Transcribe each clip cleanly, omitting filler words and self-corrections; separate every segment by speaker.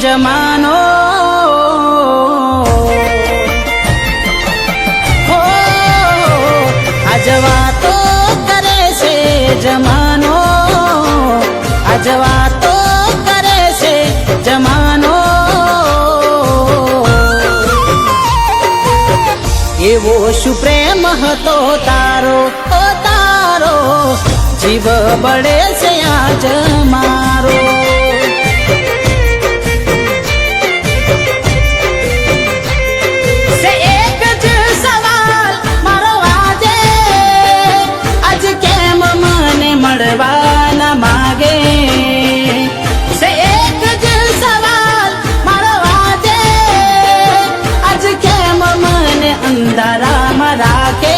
Speaker 1: જમાનો હો આજ વાતો કરે છે જમાનો આજ વાતો કરે છે જમાનો એવો શું પ્રેમ હતો તારો ઓ તારો જીવ બળે છે આજ મારો મળવાના માગે સે એક જ સવાલ મારો વાજે આજ કેમ મને અંધારામાં રાખે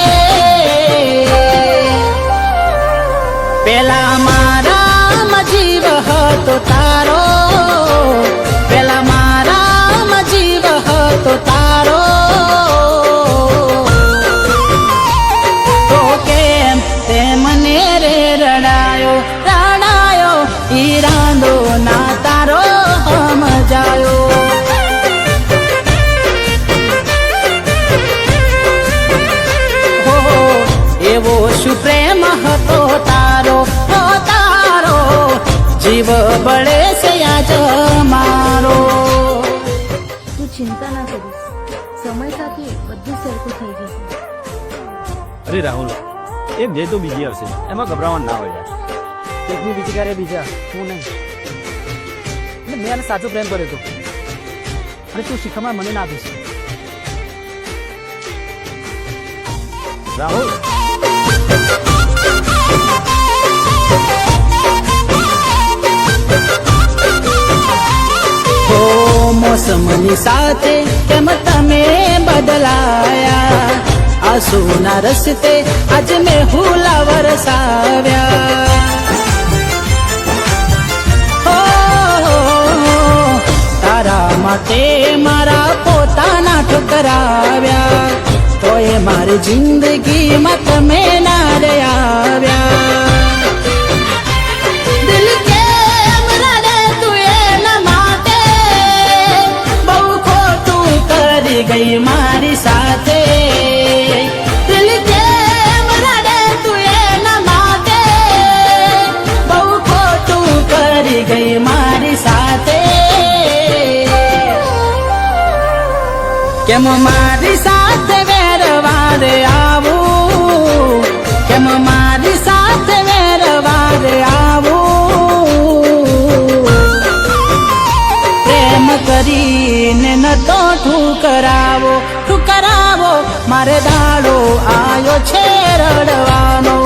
Speaker 1: પેલા મારામાં જીવ હતો તારો પેલા મારામાં જીવ હતો તારો તો કેમ તે મને રે રડાયો રડાયો ઈરાંદો ના તારો સમજાયો હો એવો શું પ્રેમ હતો તારો હો તારો જીવ બળે છે આજ મારો
Speaker 2: તું ચિંતા ના કરીશ, સમય સાથે બધું સરખું થઈ જશે.
Speaker 3: અરે રાહુલ, એક જાય તો બીજી આવશે, એમાં ગભરાવાનું ના હોય યાર.
Speaker 4: એકની બીજી કરે બીજા, હું નહીં. મેં એને સાચો પ્રેમ કર્યો હતો અને તું શીખવામાં મને ના આપીશ.
Speaker 3: રાહુલ,
Speaker 1: હો મોસમની સાથે કેમ તમે બદલાયા આંસુના રસ્તે આજ મેં હુલા વરસાવ્યા હો તારા માટે મારા પોતાના ઠુકરાવ્યા તોય મારી જિંદગીમાં તમે ના રે આવ્યા દિલ કેમ રડે તું એના માટે બહુ ખોટું કરી ગઈ મારી સાથે દિલ કેમ રડે તું એના માટે બહુ ખોટું કરી ગઈ મારી સાથે કેમ મારી સાથે વેરવારે આવું કેમ મારી સાથે વેરવારે આવું પ્રેમ કરીને ન તો ઠુકરાવો ઠુકરાવો મારે દાડો આયો છે રડવાનો